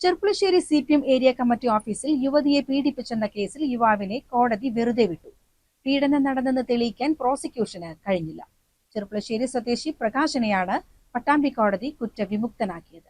Cherpulassery CPM area committee ഓഫീസിൽ യുവതിയെ പീഡിപ്പിച്ചെന്ന കേസിൽ യുവാവിനെ കോടതി വെറുതെ വിട്ടു. പീഡനം നടന്നെന്ന് തെളിയിക്കാൻ പ്രോസിക്യൂഷന് കഴിഞ്ഞില്ല. ചെർപ്പുളശ്ശേരി സ്വദേശി പ്രകാശനെയാണ് പട്ടാമ്പി കോടതി കുറ്റവിമുക്തനാക്കിയത്.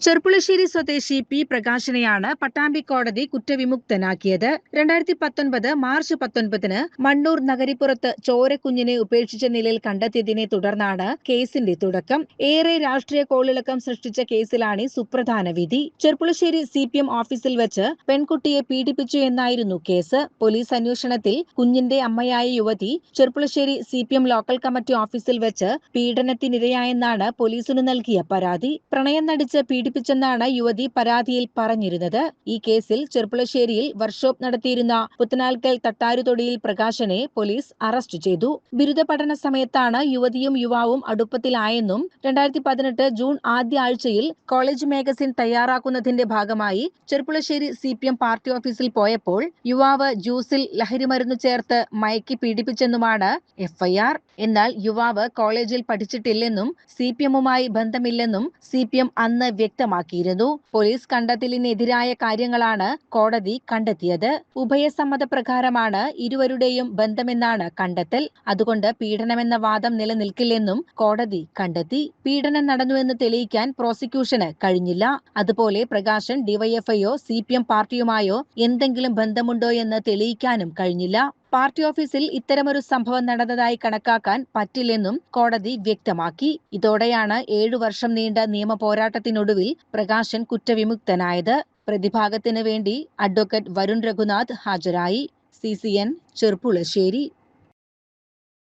ചെർപ്പുളശ്ശേരി സ്വദേശി P. പ്രകാശനെയാണ് പട്ടാമ്പി കോടതി കുറ്റവിമുക്തനാക്കിയത്. 2019 മാർച്ച് 19 മണ്ണൂർ നഗരിപ്പുറത്ത് ചോരക്കുഞ്ഞിനെ ഉപേക്ഷിച്ച നിലയിൽ കണ്ടെത്തിയതിനെ തുടർന്നാണ് കേസിന്റെ തുടക്കം. ഏറെ രാഷ്ട്രീയ കോളിളക്കം സൃഷ്ടിച്ച കേസിലാണ് സുപ്രധാന വിധി. ചെർപ്പുളശ്ശേരി CPM ഓഫീസിൽ വെച്ച് പെൺകുട്ടിയെ പീഡിപ്പിച്ചു എന്നായിരുന്നു കേസ്. പോലീസ് അന്വേഷണത്തിൽ കുഞ്ഞിന്റെ അമ്മയായ യുവതി ചെർപ്പുളശ്ശേരി CPM ലോക്കൽ കമ്മിറ്റി ഓഫീസിൽ വെച്ച് പീഡനത്തിനിരയായെന്നാണ് പോലീസിന് നൽകിയ പരാതി. പ്രണയം നടിച്ച് പീഡിപ്പിച്ചെന്നാണ് യുവതി പരാതിയിൽ പറഞ്ഞിരുന്നത്. ഈ കേസിൽ ചെർപ്പുളശ്ശേരിയിൽ വർക്ക്ഷോപ്പ് നടത്തിയിരുന്ന പുത്തനാൽക്കൽ തട്ടാരുതൊടിയിൽ പ്രകാശനെ പോലീസ് അറസ്റ്റ് ചെയ്തു. ബിരുദ പഠന സമയത്താണ് യുവതിയും യുവാവും അടുപ്പത്തിലായെന്നും 2018 ജൂൺ ആദ്യ ആഴ്ചയിൽ കോളേജ് മാഗസിൻ തയ്യാറാക്കുന്നതിന്റെ ഭാഗമായി ചെർപ്പുളശ്ശേരി CPM പാർട്ടി ഓഫീസിൽ പോയപ്പോൾ യുവാവ് ജ്യൂസിൽ ലഹരിമരുന്ന് ചേർത്ത് മയക്കി പീഡിപ്പിച്ചെന്നുമാണ് FIR. എന്നാൽ യുവാവ് കോളേജിൽ പഠിച്ചിട്ടില്ലെന്നും CPMുമായി ബന്ധമില്ലെന്നും CPM അന്ന് വ്യക്തമാക്കിയിരുന്നു. പോലീസ് കണ്ടെത്തലിനെതിരായ കാര്യങ്ങളാണ് കോടതി കണ്ടെത്തിയത്. ഉഭയസമ്മതപ്രകാരമാണ് ഇരുവരുടെയും ബന്ധമെന്നാണ് കണ്ടെത്തൽ. അതുകൊണ്ട് പീഡനമെന്ന വാദം നിലനിൽക്കില്ലെന്നും കോടതി കണ്ടെത്തി. പീഡനം നടന്നുവെന്ന് തെളിയിക്കാൻ പ്രോസിക്യൂഷന് കഴിഞ്ഞില്ല. അതുപോലെ പ്രകാശൻ DYFIയോ CPM പാർട്ടിയുമായോ എന്തെങ്കിലും ബന്ധമുണ്ടോ എന്ന് തെളിയിക്കാനും കഴിഞ്ഞില്ല. പാർട്ടി ഓഫീസിൽ ഇത്തരമൊരു സംഭവം നടന്നതായി കണക്കാക്കാൻ പറ്റില്ലെന്നും കോടതി വ്യക്തമാക്കി. ഇതോടെയാണ് 7 വർഷം നീണ്ട നിയമ പോരാട്ടത്തിനൊടുവിൽ പ്രകാശൻ കുറ്റവിമുക്തനായത്. പ്രതിഭാഗത്തിന് വേണ്ടി അഡ്വക്കേറ്റ് വരുൺ രഘുനാഥ് ഹാജരായി. CCN ചെർപ്പുളശ്ശേരി.